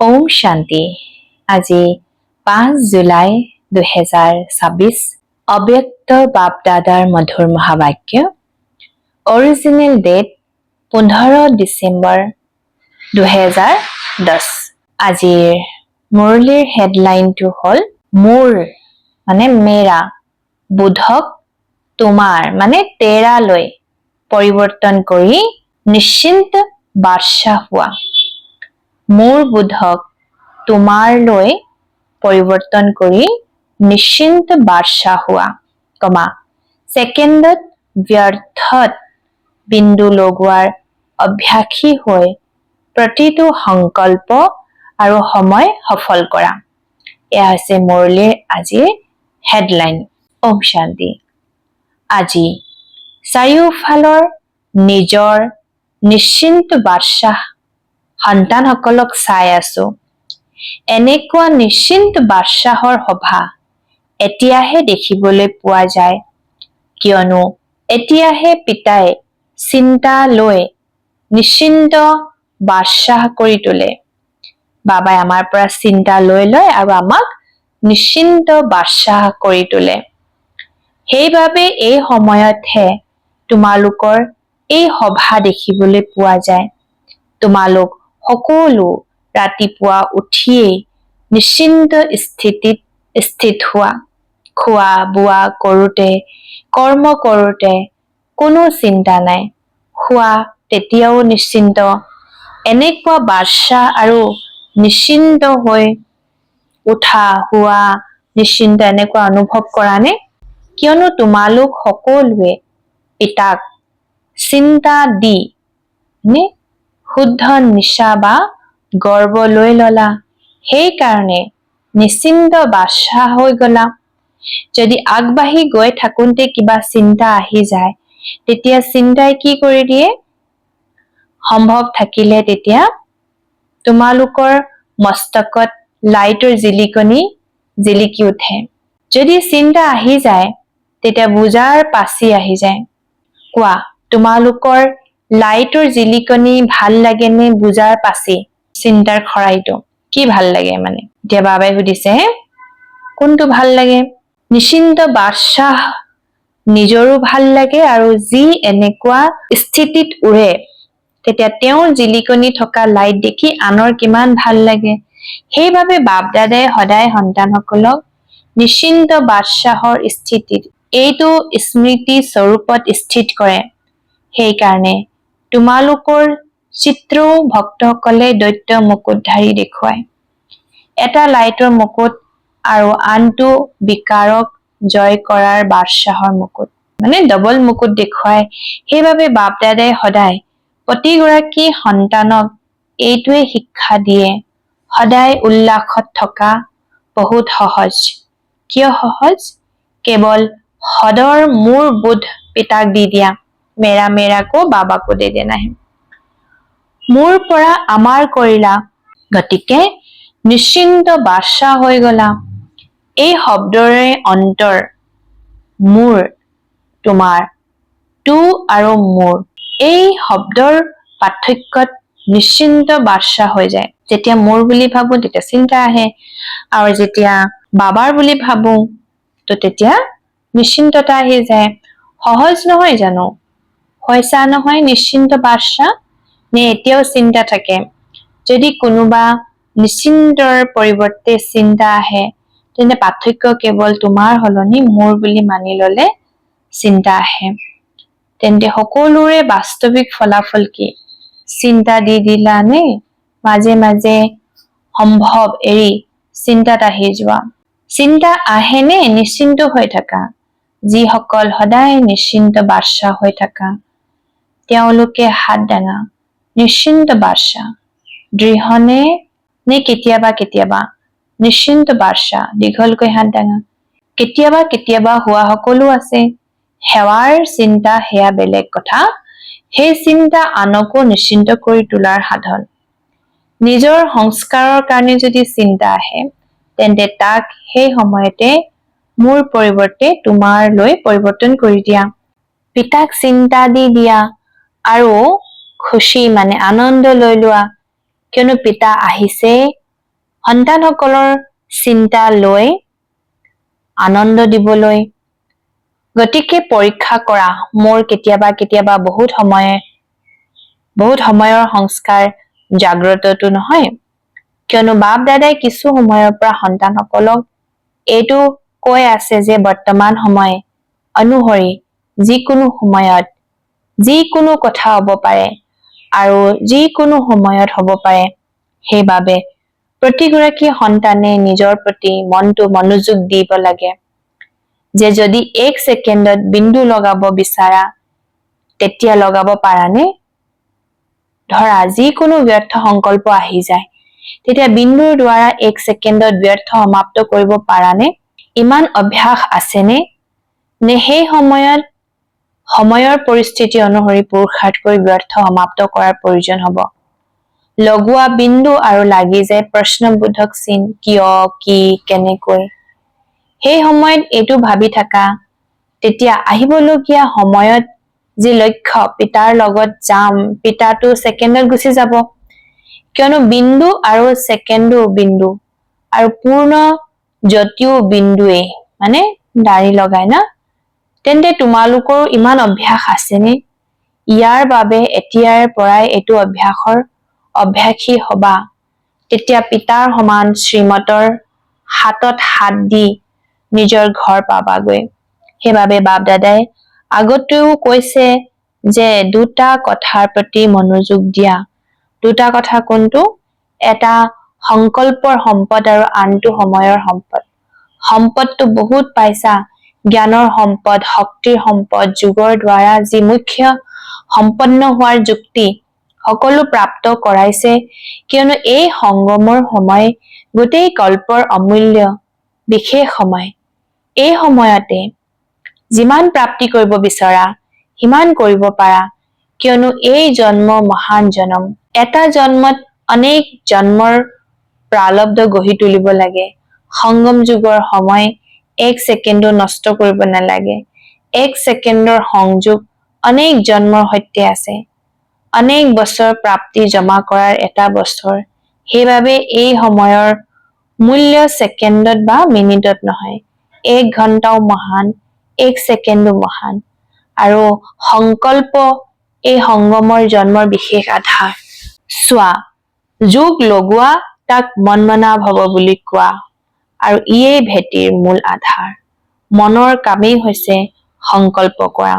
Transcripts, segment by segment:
ওম শান্তি। আজি 5 জুলাই 2026 অব্যক্ত বাপ দাদাৰ মধুৰ মহাবাক্য। Original date 15 December 2010। আজিৰ মুৰলীৰ হেডলাইনটো হ'ল মোৰ মানে মেৰা বুধক তোমাৰ মানে তেৰালৈ পৰিৱৰ্তন কৰি নিশ্চিন্ত বাদশাহ হোৱা। মোৰ বুধক তোমাৰলৈ পৰিৱৰ্তন কৰি নিশ্চিন্ত বাদশাহ হোৱা, ছেকেণ্ডত ব্যৰ্থত বিন্দু লগোৱাৰ অভ্যাসী হৈ প্ৰতিটো সংকল্প আৰু সময় সফল কৰা। এয়া হৈছে মুৰলীৰ আজিৰ হেডলাইন। ওম শান্তি। আজি চাৰিওফালৰ নিজৰ নিশ্চিন্ত বাদশাহ সন্তানসকলক চাই আছো। এনেকুৱা নিশ্চিন্ত বাদশাহৰ সভা এতিয়াহে দেখিবলৈ পোৱা যায়, কিয়নো এতিয়াহে পিতাই চিন্তা লৈ নিশ্চিন্ত বাদশাহ কৰি তোলে। বাবাই আমাৰ পৰা চিন্তা লৈ লয় আৰু আমাক নিশ্চিন্ত বাদশাহ কৰি তোলে। সেইবাবে এই সময়তহে তোমালোকৰ এই সভা দেখিবলৈ পোৱা যায়। তোমালোক সকলো ৰাতিপুৱা উঠিয়েই নিশ্চিন্ত স্থিতিত স্থিত হোৱা। খোৱা বোৱা কৰোঁতে কৰ্ম কৰোঁতে কোনো চিন্তা নাই। খোৱা তেতিয়াও নিশ্চিন্ত। এনেকুৱা বাদশাহ আৰু নিশ্চিন্ত হৈ উঠা হোৱা নিশ্চিন্ত এনেকুৱা অনুভৱ কৰা নে? কিয়নো তোমালোক সকলোৱে পিতাক চিন্তা দি শুদ্ধ নিশা বা গৰ্ব লৈ ললা, সেইকাৰণে নিশ্চিন্ত বাদশাহ হৈ গলা। যদি আগবাঢ়ি গৈ থাকোঁতে কিবা চিন্তা আহি যায়, তেতিয়া চিন্তাই কি কৰি দিয়ে? সম্ভৱ থাকিলে তেতিয়া তোমালোকৰ মস্তকত লাইটৰ জিলিকনি জিলিকি উঠে। যদি চিন্তা আহি যায়, তেতিয়া বুজাৰ পাচি আহি যায়। কোৱা, তোমালোকৰ লাইটৰ জিলিকনি ভাল লাগে নে বুজাৰ পাচি? চিন্তাৰ খৰাইটো কি ভাল লাগে? মানে এতিয়া বাবাই সুধিছে কোনটো ভাল লাগে? নিশ্চিন্ত বাদশাহ নিজৰো ভাল লাগে, আৰু যি এনেকুৱা স্থিতিত উৰে তেতিয়া তেওঁৰ জিলিকনি থকা লাইট দেখি আনৰ কিমান ভাল লাগে। সেইবাবে বাপ দাদাই সদায় সন্তানসকলক নিশ্চিন্ত বাদশাহৰ স্থিতিত এইটো স্মৃতি স্বৰূপত স্থিত কৰে। সেইকাৰণে তোমালোকৰ চিত্ৰও ভক্তসকলে দৈত্য মুকুটধাৰী দেখুৱায়। এটা লাইটৰ মুকুট আৰু আনটো বিকাৰক জয় কৰাৰ বাদশাহৰ মুকুট, মানে ডবল মুকুট দেখুৱায়। সেইবাবে বাপ দাদাই সদায় প্ৰতিগৰাকী সন্তানক এইটোৱে শিক্ষা দিয়ে, সদায় উল্লাসত থকা বহুত সহজ। কিয় সহজ? কেৱল সদৰ মোৰ বুধ পিতাক দি দিয়া, মেৰা মেৰাকো বাবাকো দে দেনা হে। মোৰ পৰা আমাৰ কৰিলা, গতিকে নিশ্চিন্ত বাদশাহ হৈ গলা। এই শব্দৰে অন্তৰ মোৰ তোমাৰ তু আৰু মোৰ এই শব্দৰ পাৰ্থক্যত নিশ্চিন্ত বাদশাহ হৈ যায়। যেতিয়া মোৰ বুলি ভাবো তেতিয়া চিন্তা আহে, আৰু যেতিয়া বাবাৰ বুলি ভাবো তো তেতিয়া নিশ্চিন্ততা আহি যায়। সহজ নহয় জানো? হৈছা নহয় নিশ্চিন্ত বাদশাহ? নে এতিয়াও চিন্তা থাকে? যদি কোনোবা নিশ্চিন্তৰ পৰিৱৰ্তে চিন্তা আহে, তেন্তে পাৰ্থক্য কেৱল তোমাৰ সলনি মোৰ বুলি মানি ললে চিন্তা আহে। তেন্তে সকলোৰে বাস্তৱিক ফলাফল কি? চিন্তা দি দিলা নে মাজে মাজে সম্ভৱ এৰি চিন্তাত আহি যোৱা? চিন্তা আহে নে নিশ্চিন্ত হৈ থাকা? যিসকল সদায় নিশ্চিন্ত বাদশাহ হৈ থাকা, তেওঁলোকে হাত দাঙা। নিশ্চিন্ত বাদশাহ দৃঢ় নে কেতিয়াবা কেতিয়াবা? নিশ্চিন্ত বাদশাহ দীঘলকৈ হাত দাঙা। কেতিয়াবা কেতিয়াবা হোৱা সকলো আছে। সেৱাৰ চিন্তা সেয়া বেলেগ কথা। সেই চিন্তা আনকো নিশ্চিন্ত কৰি তোলাৰ সাধন। নিজৰ সংস্কাৰৰ কাৰণে যদি চিন্তা আহে, তেন্তে তাক সেই সময়তে মোৰ পৰিৱৰ্তে তোমাৰ লৈ পৰিৱৰ্তন কৰি দিয়া। পিতাক চিন্তা দি দিয়া আৰু খুশি মানে আনন্দ লৈ লোৱা, কিয়নো পিতা আহিছে সন্তানসকলৰ চিন্তা লৈ আনন্দ দিবলৈ। গতিকে পৰীক্ষা কৰা মোৰ কেতিয়াবা বহুত সময়ৰ সংস্কাৰ জাগ্ৰতটো নহয়, কিয়নো বাপ দাদাই কিছু সময়ৰ পৰা সন্তানসকলক এইটো কৈ আছে যে বৰ্তমান সময় অনুসৰি যিকোনো সময়ত যিকোনো কথা হ'ব পাৰে আৰু যিকোনো সময়ত হ'ব পাৰে। সেইবাবে প্ৰতিগৰাকী সন্তানে নিজৰ প্ৰতি মনটো মনোযোগ দিব লাগে যে যদি 1 ছেকেণ্ডত বিন্দু লগাব বিচাৰা তেতিয়া লগাব পাৰানে? ধৰা যিকোনো ব্যৰ্থ সংকল্প আহি যায়, তেতিয়া বিন্দুৰ দ্বাৰা 1 ছেকেণ্ডত ব্যৰ্থ সমাপ্ত কৰিব পাৰানে? ইমান অভ্যাস আছেনে? নে সেই সময়ৰ পৰিস্থিতি অনুসৰি পুৰুষাৰ্থ কৰি ব্যৰ্থ সমাপ্ত কৰাৰ প্ৰয়োজন হ'ব? লগোৱা বিন্দু আৰু লাগি যায় প্ৰশ্নবোধক চিন, কিয়, কি, কেনেকৈ। সেই সময়ত এইটো ভাবি থাকা, তেতিয়া আহিবলগীয়া সময়ত যি লক্ষ্য পিতাৰ লগত যাম, পিতাটো ছেকেণ্ডত গুচি যাব। কিয়নো বিন্দু আৰু ছেকেণ্ডো বিন্দু আৰু পূৰ্ণ জ্যোতিও বিন্দুৱেই, মানে দাঢ়ি লগাই না। তেন্তে তোমালোকৰো ইমান অভ্যাস আছেনে? ইয়াৰ বাবে এতিয়াৰ পৰাই এইটো অভ্যাসী হবা। তেতিয়া পিতাৰ সমান শ্ৰীমতৰ হাতত হাত দি নিজৰ ঘৰ পাবাগৈ। সেইবাবে বাপ দাদাই আগতেও কৈছে যে দুটা কথাৰ প্ৰতি মনোযোগ দিয়া। দুটা কথা কোনটো? এটা সংকল্পৰ সম্পদ আৰু আনটো সময়ৰ সম্পদ। সম্পদটো বহুত পাইছা, জ্ঞানৰ সম্পদ, শক্তিৰ সম্পদ, যোগৰ দ্বাৰা যি মুখ্য সম্পন্ন হোৱাৰ যুক্তি সকলো প্ৰাপ্ত কৰাইছে, কিয়নো এই সংগমৰ সময় গোটেই কল্পৰ অমূল্য বিশেষ সময়। এই সময়তে যিমান প্ৰাপ্তি কৰিব বিচৰা সিমান কৰিব পাৰা, কিয়নো এই জন্ম মহান জন্ম। এটা জন্মত অনেক জন্মৰ প্ৰাৰব্ধ গঢ়ি তুলিব লাগে। সংগম যুগৰ সময় 1 ছেকেণ্ডো নষ্ট কৰিব নালাগে। 1 ছেকেণ্ডৰ সংযোগ অনেক জন্মৰ সৈতে আছে। অনেক বছৰ প্ৰাপ্তি জমা কৰাৰ এটা বছৰ। সেইবাবে এই সময়ৰ মূল্য ছেকেণ্ডত বা মিনিটত নহয়। 1 ঘণ্টাও মহান, 1 ছেকেণ্ডো মহান। আৰু সংকল্প এই সংগমৰ জন্মৰ বিশেষ আধাৰ। চোৱা, যোগ লগোৱা তাক মনমনা ভৱ বুলি কোৱা আৰু ইয়েই ভেটিৰ মূল আধাৰ। মনৰ কামেই হৈছে সংকল্প কৰা।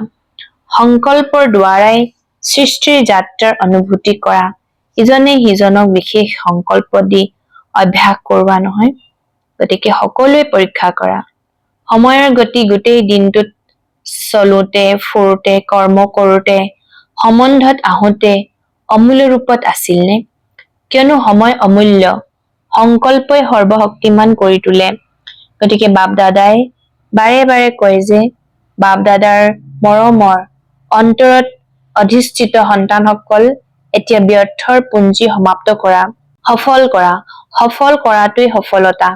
সংকল্পৰ দ্বাৰাই সৃষ্টিৰ যাত্ৰাৰ অনুভূতি কৰা। ইজনে সিজনক বিশেষ সংকল্প দি অভ্যাস কৰোৱা নহয়। গতিকে সকলোৱে পৰীক্ষা কৰা। সময়ৰ গতি গোটেই দিনটোত চলোতে, ফুৰোতে, কৰ্ম কৰোতে, সম্বন্ধত আহোতে অমূল্য ৰূপত আছিলনে? কিয়নো সময় অমূল্য। সংকল্পই সৰ্বশক্তিমান কৰি তোলে। গতিকে বাপ দাদাই বাৰে বাৰে কয় যে বাপ দাদাৰ মৰমৰ অন্তৰত অধিষ্ঠিত সন্তানসকল এতিয়া ব্যৰ্থৰ পুঞ্জি সমাপ্ত কৰা, সফল কৰা। সফল কৰাটোৱেই সফলতা।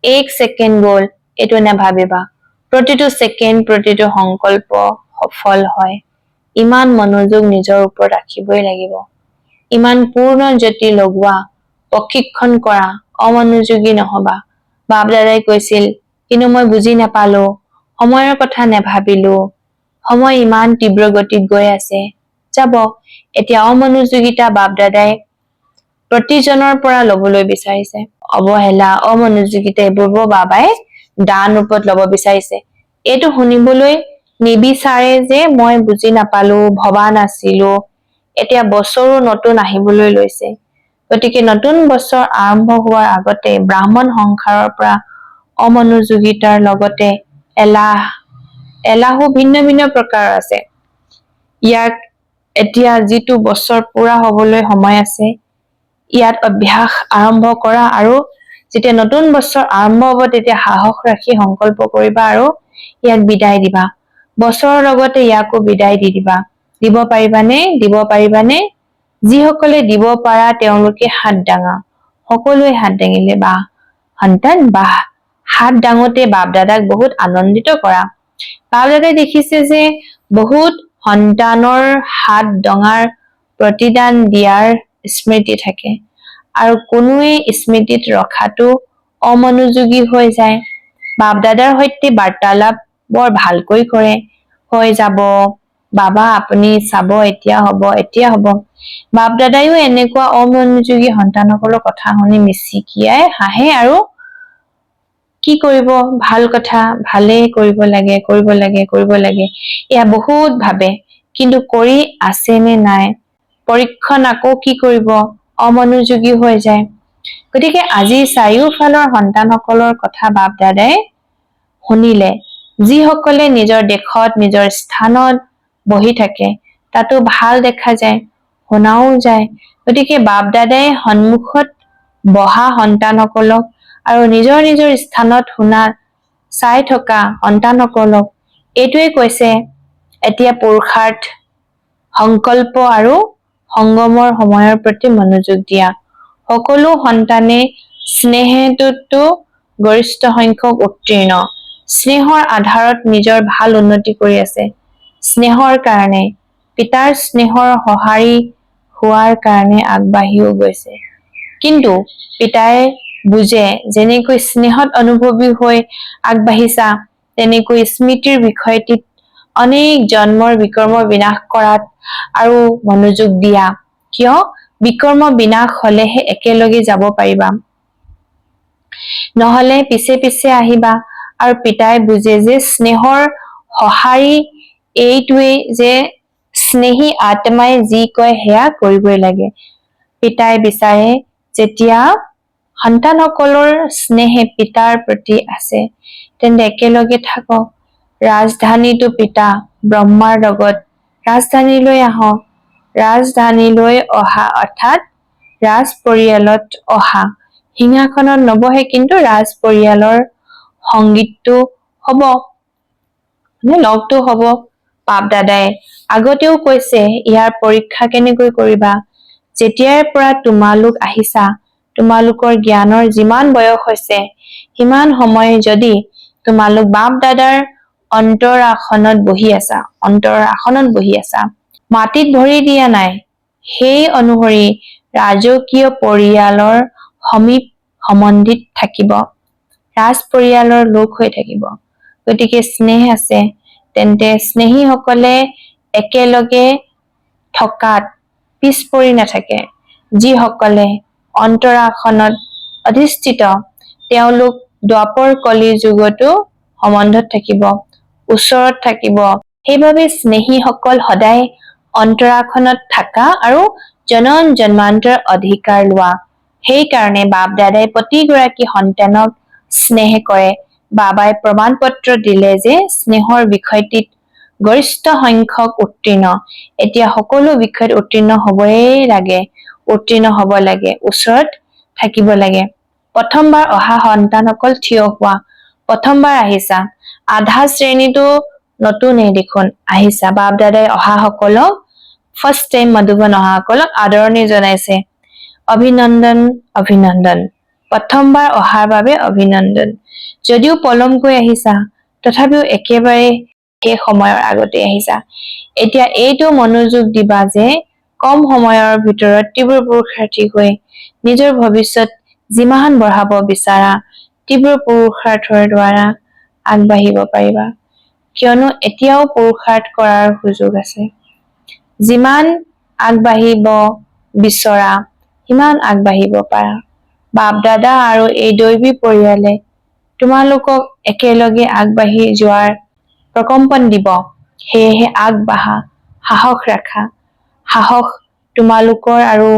1 ছেকেণ্ড গ'ল এইটো নাভাবিবা। প্ৰতিটো ছেকেণ্ড, প্ৰতিটো সংকল্প সফল হয়। ইমান মনোযোগ নিজৰ ওপৰত ৰাখিবই লাগিব। ইমান পূৰ্ণ জ্যোতি লগোৱা, প্ৰশিক্ষণ কৰা, অমনোযোগী নহবা। বাপ দাদাই কৈছিল, কিন্তু মই বুজি নাপালো, সময়ৰ কথা নাভাবিলো, সময় ইমান তীব্ৰ গতিত গৈ আছে। যাব, এতিয়া অমনোযোগিতা বাপ দাদাই প্ৰতিজনৰ পৰা লবলৈ বিচাৰিছে। অৱহেলা, অমনোযোগিতা এইবোৰ বাবাই দান ৰূপত লব বিচাৰিছে। এইটো শুনিবলৈ নিবিচাৰে যে মই বুজি নাপালো, ভবা নাছিলো। এতিয়া বছৰো নতুন আহিবলৈ লৈছে। গতিকে নতুন বছৰ আৰম্ভ হোৱাৰ আগতে ব্ৰাহ্মণ সংসাৰৰ পৰা অমনোযোগিতাৰ লগতে এলাহো ভিন্ন ভিন্ন প্ৰকাৰৰ আছে। ইয়াক এতিয়া যিটো বছৰ পুৰা হবলৈ সময় আছে, ইয়াত অভ্যাস আৰম্ভ কৰা আৰু যেতিয়া নতুন বছৰ আৰম্ভ হব তেতিয়া সাহস ৰাখি সংকল্প কৰিবা আৰু ইয়াক বিদায় দিবা। বছৰৰ লগতে ইয়াকো বিদায় দি দিবা। দিব পাৰিবানে? দিব পাৰিবানে? যিসকলে দিব পাৰা তেওঁলোকে হাত দাঙা। সকলোৱে হাত দাঙিলে বাহ সন্তান, বাহ। হাত দাঙোতে বাপ দাদাক বহুত আনন্দিত কৰা। বাপ দাদাই দেখিছে যে বহুত সন্তানৰ হাত দঙাৰ প্ৰতিদান দিয়াৰ স্মৃতি থাকে আৰু কোনোৱে স্মৃতিত ৰখাটো অমনোযোগী হৈ যায়। বাপ দাদাৰ সৈতে বাৰ্তালাপ বৰ ভালকৈ কৰে, হৈ যাব বাবা আপুনি চাব এতিয়া হব। বাপ দাদাইও এনেকুৱা অমনোযোগী সন্তানসকলৰ কথা শুনি মিচিকিয়াই হাঁহে আৰু কি কৰিব, ভাল কথা, ভালেই কৰিব লাগে এয়া বহুত ভাবে, কিন্তু কৰি আছে নে নাই পৰীক্ষণ আকৌ কি কৰিব, অমনোযোগী হৈ যায়। গতিকে আজি চাৰিওফালৰ সন্তানসকলৰ কথা বাপ দাদাই শুনিলে, যিসকলে নিজৰ দেশত নিজৰ স্থানত বহি থাকে তাতো ভাল দেখা যায়, শুনাও যায়। গতিকে বাপ দাদাই সন্মুখত বহা সন্তানসকলক আৰু নিজৰ নিজৰ স্থানত শুনা চাই থকা সন্তানসকলক এইটোৱে কৈছে, এতিয়া পুৰুষাৰ্থ, সংকল্প আৰু সংগমৰ সময়ৰ প্ৰতি মনোযোগ দিয়া। সকলো সন্তানে স্নেহটোতো গৰিষ্ঠ সংখ্যক উত্তীৰ্ণ, স্নেহৰ আধাৰত নিজৰ ভাল উন্নতি কৰি আছে। স্নেহৰ কাৰণে, পিতাৰ স্নেহৰ সঁহাৰি হোৱাৰ কাৰণে আগবাঢ়িও গৈছে। কিন্তু পিতাই বুজে, যেনেকৈ স্নেহত অনুভৱী হৈ আগবাঢ়িছা, তেনেকৈ স্মৃতিৰ বিষয়টিত অনেক জন্মৰ বিকৰ্ম বিনাশ কৰাত আৰু মনোযোগ দিয়া। কিয়? বিকৰ্ম বিনাশ হলেহে একেলগে যাব পাৰিবা, নহলে পিছে পিছে আহিবা। আৰু পিতাই বুজে যে স্নেহৰ সঁহাৰি এইটোৱেই যে স্নেহী আত্মাই যি কয় সেয়া কৰিবই লাগে। পিতাই বিচাৰে যেতিয়া সন্তানসকলৰ স্নেহে পিতাৰ প্ৰতি আছে, তেন্তে একেলগে থাকক। ৰাজধানীতো পিতা ব্ৰহ্মাৰ লগত ৰাজধানীলৈ আহক। ৰাজধানীলৈ অহা অৰ্থাৎ ৰাজ পৰিয়ালত অহা, সিংহাসনত নবহে, কিন্তু ৰাজ পৰিয়ালৰ সংগীতটো হব, লগটো হব। বাপ দাদাই আগতেও কৈছে, ইয়াৰ পৰীক্ষা কেনেকৈ কৰিবা, যেতিয়াৰ পৰা তোমালোক আহিছা, তোমালোকৰ জ্ঞানৰ যিমান বয়স হৈছে, সিমান সময় যদি তোমালোক বাপ দাদাৰ অন্তৰ আসনত বহি আছা, মাটিত ভৰি দিয়া নাই, সেই অনুসৰি ৰাজকীয় পৰিয়ালৰ সমীপ সম্বন্ধিত থাকিব, ৰাজ পৰিয়ালৰ লোক হৈ থাকিব। গতিকে স্নেহ আছে, তেন্তে স্নেহীসকলে একেলগে থকাত পিছ পৰি নাথাকে। যিসকলে অন্তৰাসনত অধিষ্ঠিত, তেওঁলোক দ্বাপৰ কলি যুগতো সম্বন্ধত থাকিব, ওচৰত থাকিব। সেইবাবে স্নেহীসকল সদায় অন্তৰাসনত থাকা আৰু জনম জন্মান্তৰ অধিকাৰ লোৱা। সেইকাৰণে বাপ দাদাই প্ৰতিগৰাকী সন্তানক স্নেহ কৰে। বাবাই প্ৰমাণ পত্ৰ দিলে যে স্নেহৰ বিষয়টিত গৰিষ্ঠ সংখ্যক উত্তীৰ্ণ। এতিয়া সকলো বিষয়ত উত্তীৰ্ণ হব লাগে, ওচৰত থাকিব লাগে। প্ৰথমবাৰ অহা সন্তানসকল থিয় হোৱা। প্ৰথমবাৰ আহিছা, আধা শ্ৰেণীটো নতুনেই দেখোন আহিছা। বাপ দাদাই অহা সকলক, ফাৰ্ষ্ট টাইম মধুবন অহা সকলক আদৰণি জনাইছে। অভিনন্দন। প্ৰথমবাৰ অহাৰ বাবে অভিনন্দন। যদিও পলমকৈ আহিছা, তথাপিও একেবাৰে সেই সময়ৰ আগতে আহিছা। এতিয়া এইটো মনোযোগ দিবা যে কম সময়ৰ ভিতৰত তীব্ৰ পুৰুষাৰ্থী হৈ নিজৰ ভৱিষ্যত যিমান বঢ়াব বিচাৰা, তীব্ৰ পুৰুষাৰ্থৰ দ্বাৰা আগবাঢ়িব পাৰিবা। কিয়নো এতিয়াও পুৰুষাৰ্থ কৰাৰ সুযোগ আছে। যিমান আগবাঢ়িব বিচৰা, সিমান আগবাঢ়িব পাৰা। বাপ দাদা আৰু এই দৈবী পৰিয়ালে তোমালোকক একেলগে আগবাঢ়ি যোৱাৰ প্ৰকম্পন দিব। সেয়েহে আগবাঢ়া, সাহস ৰাখা। সাহস তোমালোকৰ আৰু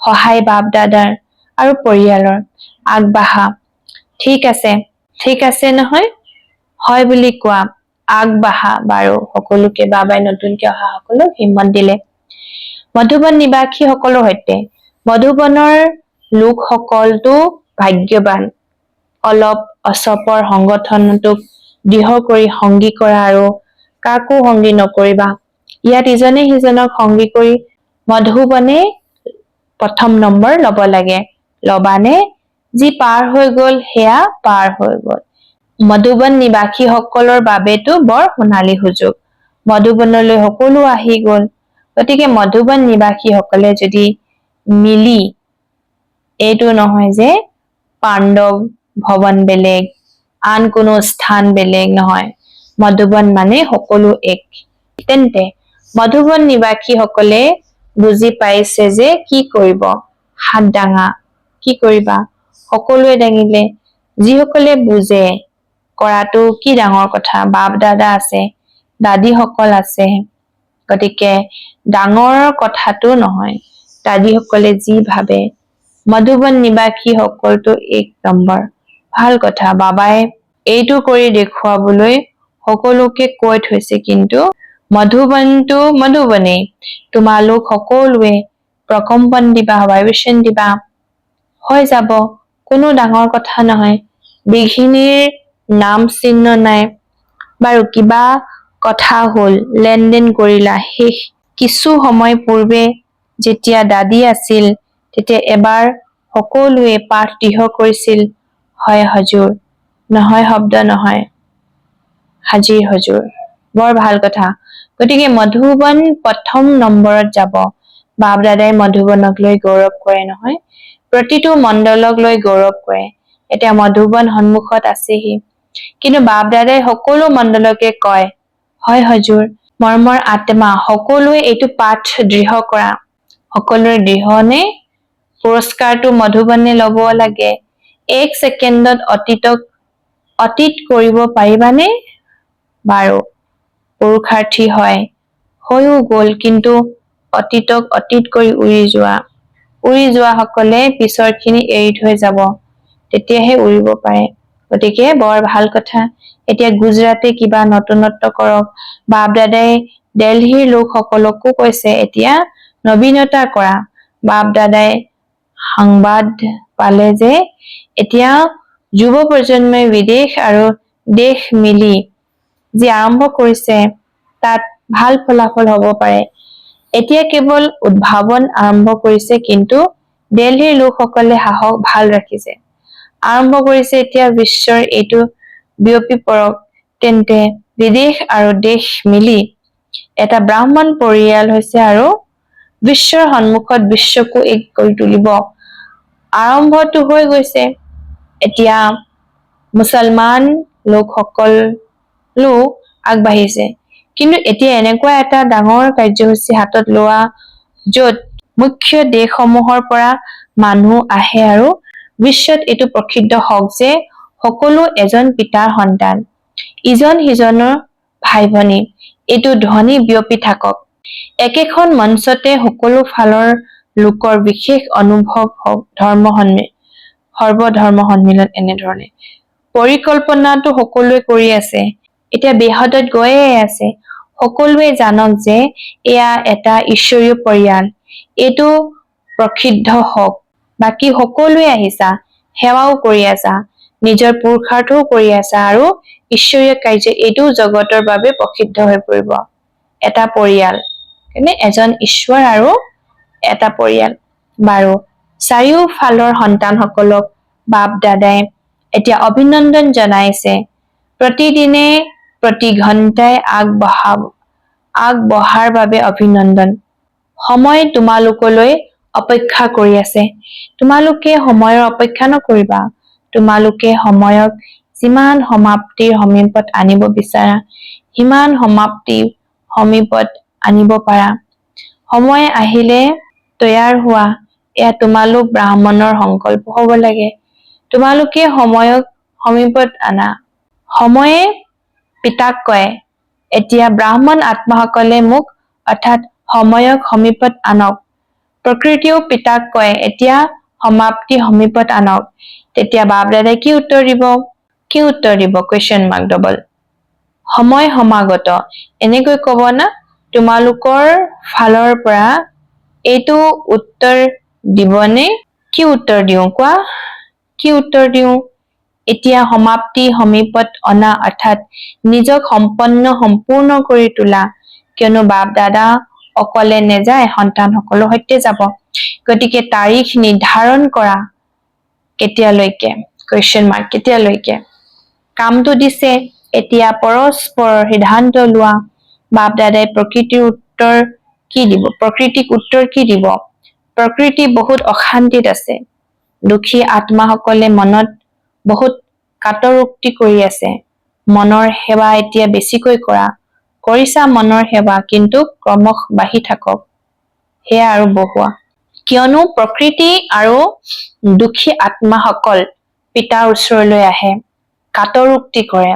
সহায় বাপ দাদাৰ আৰু পৰিয়ালৰ। আগবাঢ়া। ঠিক আছে নহয়? হয় বুলি কোৱা, আগবাঢ়া। বাৰু সকলোকে বাবাই নতুনকে অহা সকলক হিম্মত দিলে। মধুবন নিবাসী সকলৰ সৈতে, মধুবনৰ লোকসকলটো ভাগ্যৱান। অলপ অচপৰ সংগঠনটোক দৃঢ় কৰি সংগী কৰা আৰু কাকো সংগী নকৰিবা। ইয়াত ইজনে সিজনক সংগী কৰি মধুবনে প্ৰথম নম্বৰ লব লাগে। লবানে? যি পাৰ হৈ গল সেয়া পাৰ হৈ গল। মধুবন নিবাসী সকলৰ বাবেতো বৰ সোণালী সুযোগ। মধুবনলৈ সকলো আহি গল। গতিকে মধুবন নিবাসী সকলে যদি মিলি এইটো নহয় যে পাণ্ডৱ ভৱন বেলেগ, আন কোনো স্থান বেলেগ নহয়। মধুবন মানে সকলো এক। তেন্তে মধুবন নিবাসীসকলে বুজি পাইছে যে কি কৰিব। হাত দাঙা। কি কৰিবা? সকলোৱে দাঙিলে। যিসকলে বুজে কৰাটো কি ডাঙৰ কথা, বাপ দাদা আছে, দাদীসকল আছে, গতিকে ডাঙৰ কথাটো নহয়, দাদীসকলে যি ভাবে। মধুবন নিবাসী সকলটো এক নম্বৰ। ভাল কথা, বাবাই এইটো কৰি দেখুৱাবলৈ সকলোকে কৈ থৈছে, কিন্তু মধুবনটো মধুবনেই। তোমালোক সকলোৱে প্ৰকম্পন দিবা, ভাইব্ৰেচন দিবা, হৈ যাব, কোনো ডাঙৰ কথা নহয়। বিঘিনিৰ নাম চিহ্ন নাই। বাৰু কিবা কথা হ'ল, লেনদেন কৰিলা, শেষ। কিছু সময় পূৰ্বে যেতিয়া দাদী আছিল, তেতিয়া এবাৰ সকলোৱে পাঠ দৃঢ় কৰিছিল, হয় হজুৰ। নহয় শব্দ নহয়, হাজিৰ হজুৰ। বৰ ভাল কথা। গতিকে মধুবন প্ৰথম নম্বৰত যাব। বাপ দাদাই মধুবনক লৈ গৌৰৱ কৰে নহয়, প্ৰতিটো মণ্ডলক লৈ গৌৰৱ কৰে। এতিয়া মধুবন সন্মুখত আছেহি, কিন্তু বাপ দাদাই সকলো মণ্ডলকে কয়, হয় হজুৰ, মৰমৰ আত্মা, সকলোৱে এইটো পাঠ দৃঢ় কৰা। সকলোৰে দৃঢ় নে? পুৰস্কাৰটো মধুবনে লব লাগে। 1 ছেকেণ্ডত অতীত কৰিব পাৰিবানে? বাৰু, পুৰুষাৰ্থী হয়, হৈও গল, কিন্তু অতীতক অতীত কৰি উৰি যোৱা সকলে পিছৰখিনি এৰি থৈ যাব, তেতিয়াহে উৰিব পাৰে। গতিকে বৰ ভাল কথা। এতিয়া গুজৰাটে কিবা নতুনত্ব কৰক। বাপ দাদাই দিল্লীৰ লোকসকলকো কৈছে, এতিয়া নবীনতা কৰা। বাপ দাদাই সংবাদ পালে যে এতিয়া যুৱ প্ৰজন্মই বিদেশ আৰু দেশ মিলি যি আৰম্ভ কৰিছে, তাত ভাল ফলাফল হব পাৰে। এতিয়া কেৱল উদ্ভাৱন আৰম্ভ কৰিছে, কিন্তু দিল্লীৰ লোকসকলে সাহস ভাল ৰাখিছে। আৰম্ভ কৰিছে, এতিয়া বিশ্বৰ এইটো বিয়পি পৰক। তেন্তে বিদেশ আৰু দেশ মিলি এটা ব্ৰাহ্মণ পৰিয়াল হৈছে আৰু বিশ্বৰ সন্মুখত বিশ্বকো এক কৰি তুলিব। আৰম্ভটো হৈ গৈছে। এতিয়া মুছলমান লোকসকলো আগবাঢ়িছে, কিন্তু এতিয়া এনেকুৱা এটা ডাঙৰ কাৰ্যসূচী হাতত লোৱা, যত মুখ্য দেশসমূহৰ পৰা মানুহ আহে আৰু বিশ্বত এইটো প্ৰসিদ্ধ হওক যে সকলো এজন পিতাৰ সন্তান, ইজন সিজনৰ ভাই ভনী। এইটো ধ্বনি বিয়পি থাকক। একেখন মঞ্চতে সকলো ফালৰ লোকৰ বিশেষ অনুভৱ হওক। সৰ্বধৰ্ম সন্মিলন এনেধৰণে পৰিকল্পনাটো সকলোৱে কৰি আছে। এতিয়া বেহদত গৈয়ে আছে। সকলোৱে জানক যে এয়া এটা ঈশ্বৰীয় পৰিয়াল, এইটো প্ৰসিদ্ধ হওক। বাকী সকলোৱে আহিছা, সেৱাও কৰি আছা, নিজৰ পুৰুষাৰ্থও কৰি আছা, আৰু ঈশ্বৰীয় কাৰ্য এইটো জগতৰ বাবে প্ৰসিদ্ধ হৈ পৰিব। এটা পৰিয়াল, এজন ঈশ্বৰ আৰু এটা পৰিয়াল। বাৰু, চাৰিওফালৰ সন্তানসকলক বাপ দাদাই এতিয়া অভিনন্দন জনাইছে। প্ৰতিদিনে প্ৰতি ঘণ্টাই আগবঢ়াৰ বাবে অভিনন্দন। সময় তোমালোকলৈ অপেক্ষা কৰি আছে। তোমালোকে সময়ৰ অপেক্ষা নকৰিবা। তোমালোকে সময়ক যিমান সমাপ্তিৰ সমীপত আনিব বিচাৰা, সিমান সমাপ্তিৰ সমীপত আনিব পাৰা। সময় আহিলে তৈয়াৰ হোৱা, এয়া তোমালোক ব্ৰাহ্মণৰ সংকল্প হব লাগে। তোমালোকে সময়ক সমীপত আনা। সময়ে পিতাক কয়, এতিয়া ব্ৰাহ্মণ আত্মাসকলে মোক অৰ্থাৎ সময়ক সমীপত আনক। প্ৰকৃতিয়েও পিতাক কয়, এতিয়া সমাপ্তি সমীপত আনক। তেতিয়া বাপ দাদাই কি উত্তৰ দিব? কি উত্তৰ দিব? Question mark double. সময় সমাগত, এনেকৈ কব না? তোমালোকৰ ফালৰ পৰা এইটো উত্তৰ দিবনে? কি উত্তৰ দিওঁ কোৱা? কি উত্তৰ দিওঁ? এতিয়া সমাপ্তি সমীপত অনা, অৰ্থাৎ নিজক সম্পূৰ্ণ কৰি তোলা। কিয়নো বাপ দাদা অকলে নেযায়, সন্তানসকলৰ সৈতে যাব। গতিকে তাৰিখ নিৰ্ধাৰণ কৰা। কেতিয়ালৈকে? Question mark. কেতিয়ালৈকে? কামটো দিছে, এতিয়া পৰস্পৰৰ সিদ্ধান্ত লোৱা। বাপ দাদাই প্ৰকৃতিক উত্তৰ কি দিব? প্ৰকৃতি বহুত অশান্তিত আছে। দুখী আত্মাসকলে মনত বহুত কাটৰোক্তি কৰি আছে। মনৰ সেৱা এতিয়া বেছিকৈ কৰা। কৰিছা মনৰ সেৱা, কিন্তু ক্ৰমশ বাঢ়ি থাকক। সেয়া আৰু বহোৱা। কিয়নো প্ৰকৃতি আৰু দুখী আত্মাসকল পিতাৰ ওচৰলৈ আহে, কাটৰোক্তি কৰে।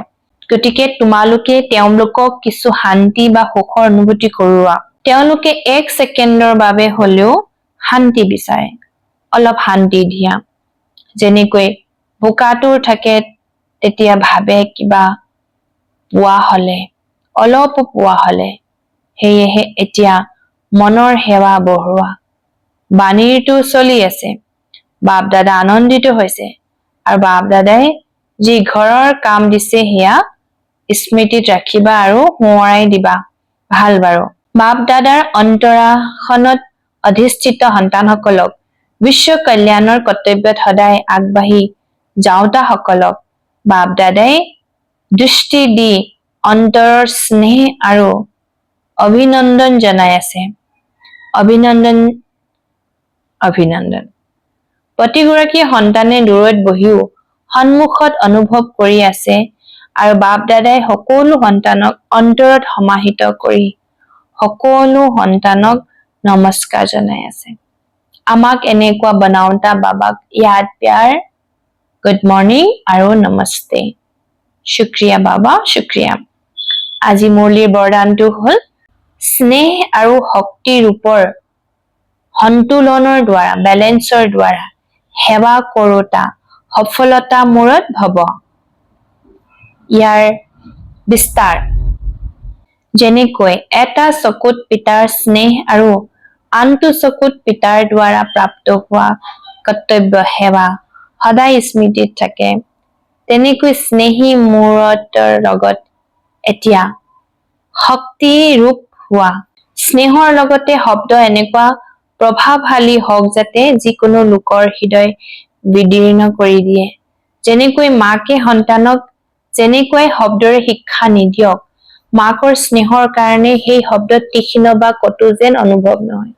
গতিকে তোমালোকে তেওঁলোকক কিছু শান্তি বা সুখৰ অনুভূতি কৰোৱা। তেওঁলোকে 1 ছেকেণ্ডৰ বাবে হলেও শান্তি বিচাৰে। অলপ শান্তি দিয়া। যেনেকৈ ভোকাতুৰ থাকে, তেতিয়া ভাবে কিবা পোৱা হলে, অলপ পোৱা হলে। সেয়েহে এতিয়া মনৰ সেৱা বঢ়োৱা। বাণীৰটো চলি আছে। বাপ দাদা আনন্দিত হৈছে, আৰু বাপ দাদাই যি ঘৰৰ কাম দিছে সেয়া স্মৃতিত ৰাখিবা আৰু সোঁৱৰাই দিবা। ভাল বাৰু। বাপ দাদাৰ অন্তৰাসনত অধিষ্ঠিত সন্তানসকলক বিশ্ব কল্যাণৰ কৰ্তব্যত সদায় আগবাঢ়ি যাওঁতাসকলক বাপ দাদাই দৃষ্টি দি অন্তৰৰ স্নেহ আৰু অভিনন্দন জনাই আছে। অভিনন্দন। প্ৰতিগৰাকী সন্তানে দূৰৈত বহিও সন্মুখত অনুভৱ কৰি আছে, আৰু বাপ দাদাই সকলো সন্তানক অন্তৰত সমাহিত কৰি সকলো সন্তানক নমস্কাৰ জনাই আছে। আমাক এনেকুৱা বনাওঁতা বাবাক ইয়াদ প্যাৰ, গুড মৰ্ণিং আৰু নমস্তে। শুক্ৰিয়া বাবা, শুক্ৰিয়া। আজি মুৰলীৰ বৰদানটো হল স্নেহ আৰু শক্তি ৰূপৰ সন্তুলনৰ দ্বাৰা, বেলেঞ্চৰ দ্বাৰা সেৱা কৰোতা সফলতা মূৰত ভৱ। ইয়াৰ বিস্তাৰ যেনেকৈ এটা চকুত পিতাৰ স্নেহ আৰু আনটো চকুত পিতাৰ দ্বাৰা প্ৰাপ্ত হোৱা কৰ্তব্য সেৱা সদায় স্মৃতিত থাকে, তেনেকৈ স্নেহী মূৰতৰ লগত এতিয়া শক্তি ৰূপ হোৱা। স্নেহৰ লগতে শব্দ এনেকুৱা প্ৰভাৱশালী হওক যাতে যিকোনো লোকৰ হৃদয় বিদীৰ্ণ কৰি দিয়ে। যেনেকৈ মাকে সন্তানক যেনেকুৱাই শব্দৰে শিক্ষা নিদিয়ক, মাকৰ স্নেহৰ কাৰণে সেই শব্দত তীক্ষ্ণ বা কটু যেন অনুভৱ নহয়।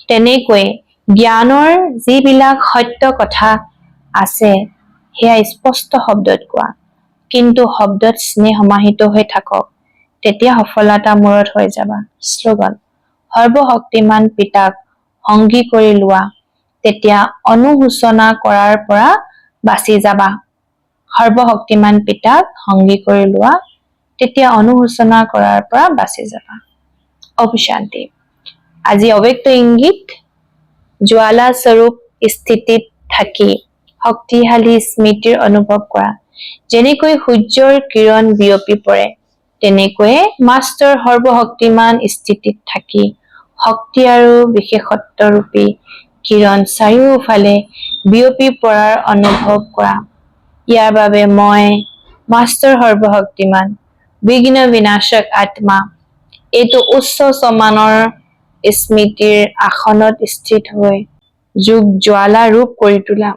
তেনেকৈ জ্ঞানৰ যিবিলাক সত্য কথা আছে সেয়া স্পষ্ট শব্দত কোৱা, কিন্তু শব্দত স্নেহ সমাহিত হৈ থাকক, তেতিয়া সফলতা মূৰত হৈ যাবা। শ্লোগান: সৰ্বশক্তিমান পিতাক সংগী কৰি লোৱা, তেতিয়া অনুশোচনা কৰাৰ পৰা বাচি যাবা। সৰ্বশক্তিমান পিতাক সংগী কৰি লোৱা, তেতিয়া অনুশোচনা কৰাৰ পৰা বাচি যাবা। ওম শান্তি। আজি অব্যক্ত ইংগিত: জ্বালা স্বৰূপ স্থিতিত থাকি শক্তিশালী স্মৃতিৰ অনুভৱ কৰা। যেনেকৈ সূৰ্যৰ কিৰণ বিয়পি পৰে, তেনেকৈয়ে মাষ্টাৰ সৰ্বশক্তিমান স্থিতিত থাকি শক্তি আৰু বিশেষত্বৰূপী কিৰণ চাৰিওফালে বিয়পি পৰাৰ অনুভৱ কৰা। ইয়াৰ বাবে মই মাষ্টাৰ সৰ্বশক্তিমান বিঘ্ন বিনাশক আত্মা এইটো উচ্চ সমানৰ স্মৃতিৰ আসনত স্থিত হৈ যোগ জ্বালা ৰূপ কৰি তোলা।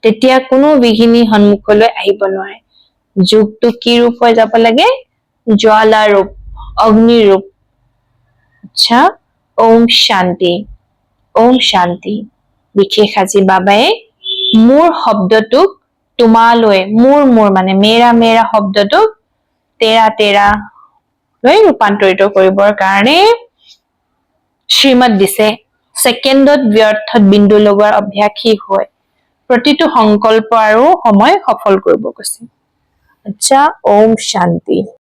তেতিয়া কোনো বিঘিনি সন্মুখলৈ আহিব নোৱাৰে। যোগটো কি ৰূপ হৈ যাব লাগে? জ্বালা ৰূপ, অগ্নি ৰূপ। আচ্ছা, ওম শান্তি। ওম শান্তি। বিশেষ আজি বাবাই মোৰ শব্দটোক তোমালৈ, মোৰ মানে মেৰা মেৰা শব্দটোক তেৰা তেৰা লৈ ৰূপান্তৰিত কৰিবৰ কাৰণে শ্ৰীমত দিছে। ছেকেণ্ডত ব্যৰ্থত বিন্দু লগোৱাৰ অভ্যাসী হয় প্ৰতিটো সংকল্প আৰু সময় সফল কৰিব কৈছে। আচ্ছা, ওম শান্তি।